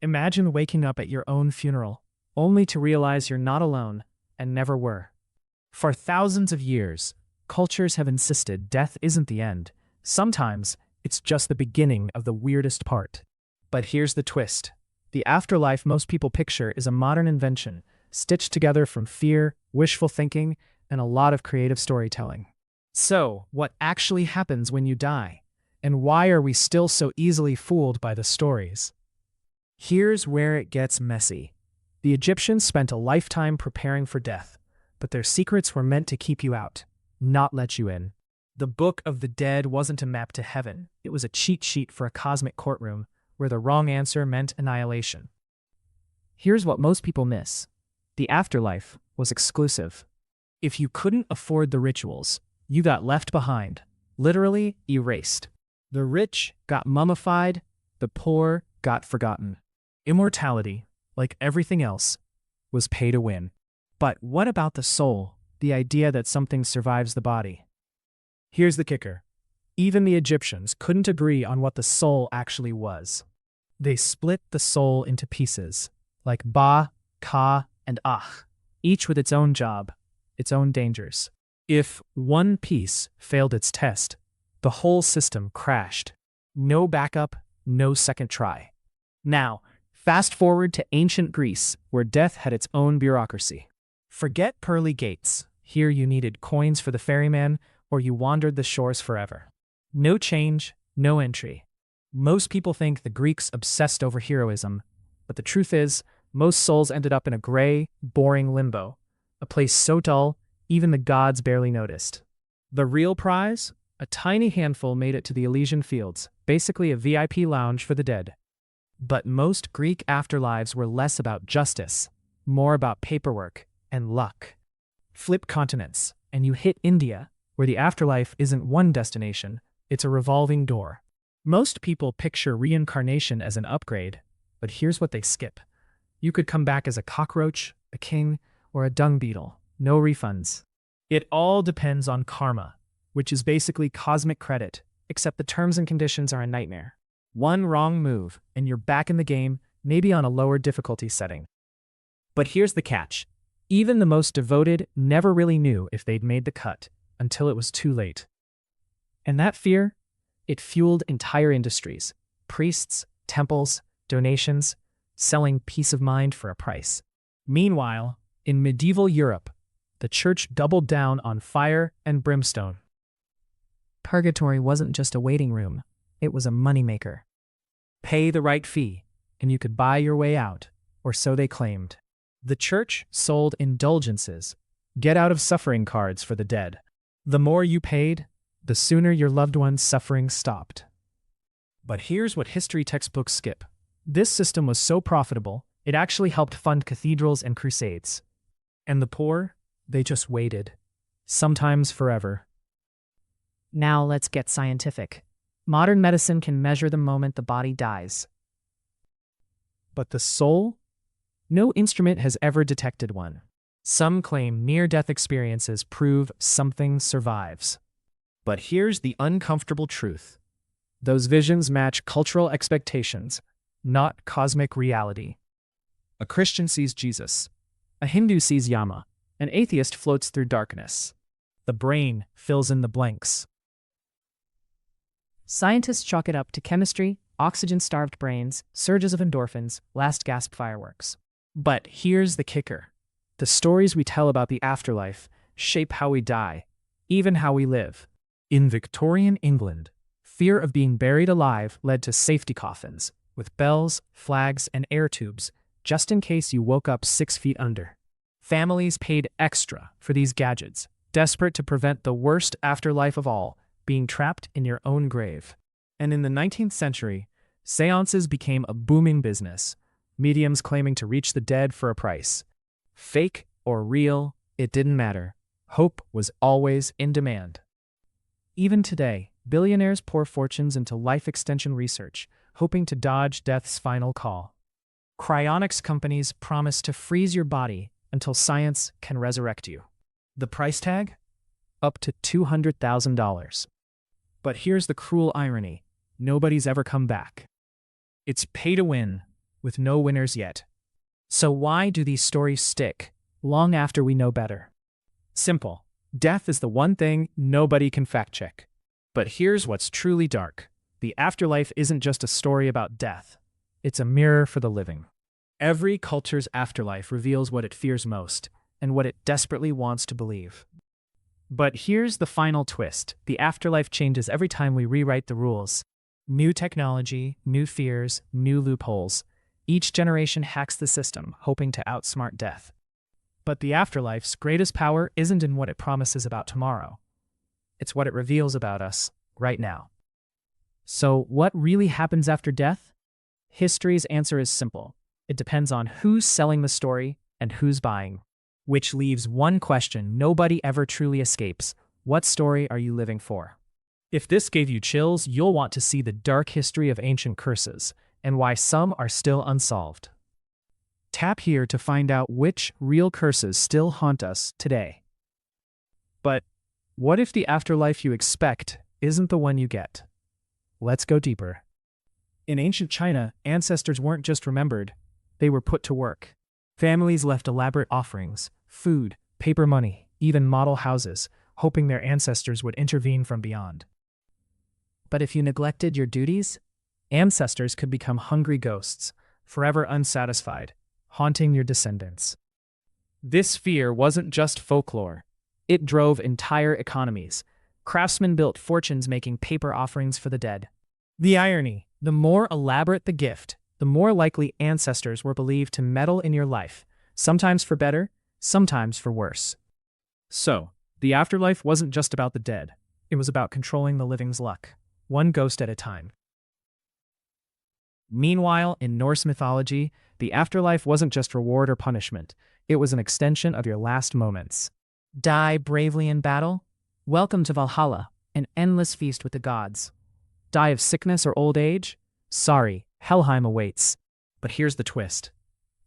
Imagine waking up at your own funeral, only to realize you're not alone, and never were. For thousands of years, cultures have insisted death isn't the end. Sometimes, it's just the beginning of the weirdest part. But here's the twist. The afterlife most people picture is a modern invention, stitched together from fear, wishful thinking, and a lot of creative storytelling. So, what actually happens when you die? And why are we still so easily fooled by the stories? Here's where it gets messy. The Egyptians spent a lifetime preparing for death, but their secrets were meant to keep you out, not let you in. The Book of the Dead wasn't a map to heaven. It was a cheat sheet for a cosmic courtroom where the wrong answer meant annihilation. Here's what most people miss. The afterlife was exclusive. If you couldn't afford the rituals, you got left behind, literally erased. The rich got mummified, the poor got forgotten. Immortality, like everything else, was pay to win. But what about the soul, the idea that something survives the body? Here's the kicker. Even the Egyptians couldn't agree on what the soul actually was. They split the soul into pieces, like Ba, Ka, and Ach, each with its own job, its own dangers. If one piece failed its test, the whole system crashed. No backup, no second try. Now, fast forward to ancient Greece, where death had its own bureaucracy. Forget pearly gates. Here you needed coins for the ferryman, or you wandered the shores forever. No change, no entry. Most people think the Greeks obsessed over heroism, but the truth is, most souls ended up in a gray, boring limbo, a place so dull, even the gods barely noticed. The real prize? A tiny handful made it to the Elysian Fields, basically a VIP lounge for the dead. But most Greek afterlives were less about justice, more about paperwork and luck. Flip continents, and you hit India, where the afterlife isn't one destination, it's a revolving door. Most people picture reincarnation as an upgrade, but here's what they skip. You could come back as a cockroach, a king, or a dung beetle. No refunds. It all depends on karma, which is basically cosmic credit, except the terms and conditions are a nightmare. One wrong move, and you're back in the game, maybe on a lower difficulty setting. But here's the catch. Even the most devoted never really knew if they'd made the cut, until it was too late. And that fear? It fueled entire industries. Priests, temples, donations, selling peace of mind for a price. Meanwhile, in medieval Europe, the church doubled down on fire and brimstone. Purgatory wasn't just a waiting room, it was a moneymaker. Pay the right fee, and you could buy your way out, or so they claimed. The church sold indulgences, get-out-of-suffering cards for the dead. The more you paid, the sooner your loved one's suffering stopped. But here's what history textbooks skip. This system was so profitable, it actually helped fund cathedrals and crusades. And the poor? They just waited. Sometimes forever. Now let's get scientific. Modern medicine can measure the moment the body dies. But the soul? No instrument has ever detected one. Some claim near-death experiences prove something survives. But here's the uncomfortable truth. Those visions match cultural expectations, not cosmic reality. A Christian sees Jesus. A Hindu sees Yama. An atheist floats through darkness. The brain fills in the blanks. Scientists chalk it up to chemistry, oxygen-starved brains, surges of endorphins, last-gasp fireworks. But here's the kicker. The stories we tell about the afterlife shape how we die, even how we live. In Victorian England, fear of being buried alive led to safety coffins, with bells, flags, and air tubes, just in case you woke up 6 feet under. Families paid extra for these gadgets, desperate to prevent the worst afterlife of all, being trapped in your own grave. And in the 19th century, seances became a booming business, mediums claiming to reach the dead for a price. Fake or real, it didn't matter. Hope was always in demand. Even today, billionaires pour fortunes into life extension research, hoping to dodge death's final call. Cryonics companies promise to freeze your body until science can resurrect you. The price tag? Up to $200,000. But here's the cruel irony. Nobody's ever come back. It's pay to win, with no winners yet. So why do these stories stick long after we know better? Simple. Death is the one thing nobody can fact-check. But here's what's truly dark. The afterlife isn't just a story about death. It's a mirror for the living. Every culture's afterlife reveals what it fears most and what it desperately wants to believe. But here's the final twist. The afterlife changes every time we rewrite the rules. New technology, new fears, new loopholes. Each generation hacks the system, hoping to outsmart death. But the afterlife's greatest power isn't in what it promises about tomorrow. It's what it reveals about us right now. So, what really happens after death? History's answer is simple. It depends on who's selling the story and who's buying. Which leaves one question nobody ever truly escapes. What story are you living for? If this gave you chills, you'll want to see the dark history of ancient curses and why some are still unsolved. Tap here to find out which real curses still haunt us today. But what if the afterlife you expect isn't the one you get? Let's go deeper. In ancient China, ancestors weren't just remembered, they were put to work. Families left elaborate offerings, food, paper money, even model houses, hoping their ancestors would intervene from beyond. But if you neglected your duties, ancestors could become hungry ghosts, forever unsatisfied, haunting your descendants. This fear wasn't just folklore. It drove entire economies. Craftsmen built fortunes making paper offerings for the dead. The irony, the more elaborate the gift, the more likely ancestors were believed to meddle in your life, sometimes for better, sometimes for worse. So, the afterlife wasn't just about the dead. It was about controlling the living's luck, one ghost at a time. Meanwhile, in Norse mythology, the afterlife wasn't just reward or punishment. It was an extension of your last moments. Die bravely in battle? Welcome to Valhalla, an endless feast with the gods. Die of sickness or old age? Sorry, Helheim awaits. But here's the twist.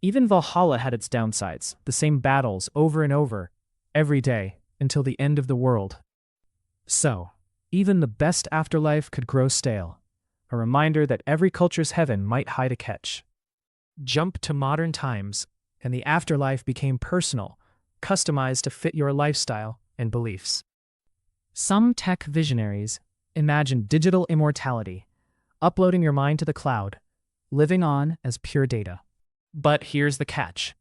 Even Valhalla had its downsides, the same battles over and over, every day, until the end of the world. So, even the best afterlife could grow stale, a reminder that every culture's heaven might hide a catch. Jump to modern times, and the afterlife became personal, customized to fit your lifestyle and beliefs. Some tech visionaries imagined digital immortality, uploading your mind to the cloud, living on as pure data. But here's the catch.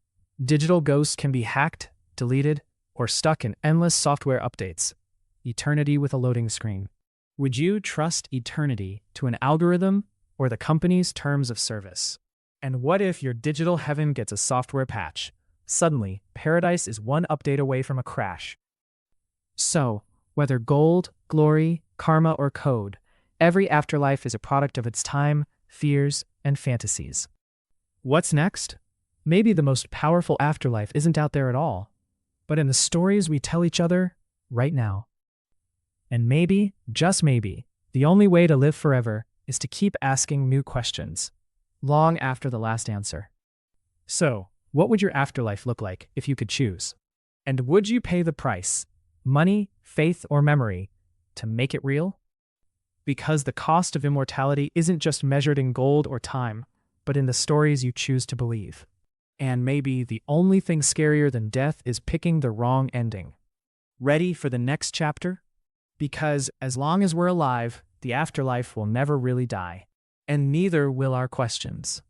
Digital ghosts can be hacked, deleted, or stuck in endless software updates. Eternity with a loading screen. Would you trust eternity to an algorithm or the company's terms of service? And what if your digital heaven gets a software patch? Suddenly, paradise is one update away from a crash. So, whether gold, glory, karma, or code, every afterlife is a product of its time, fears, and fantasies. What's next? Maybe the most powerful afterlife isn't out there at all, but in the stories we tell each other right now. And maybe, just maybe, the only way to live forever is to keep asking new questions, long after the last answer. So, what would your afterlife look like if you could choose? And would you pay the price, money, faith, or memory, to make it real? Because the cost of immortality isn't just measured in gold or time, but in the stories you choose to believe. And maybe the only thing scarier than death is picking the wrong ending. Ready for the next chapter? Because as long as we're alive, the afterlife will never really die. And neither will our questions.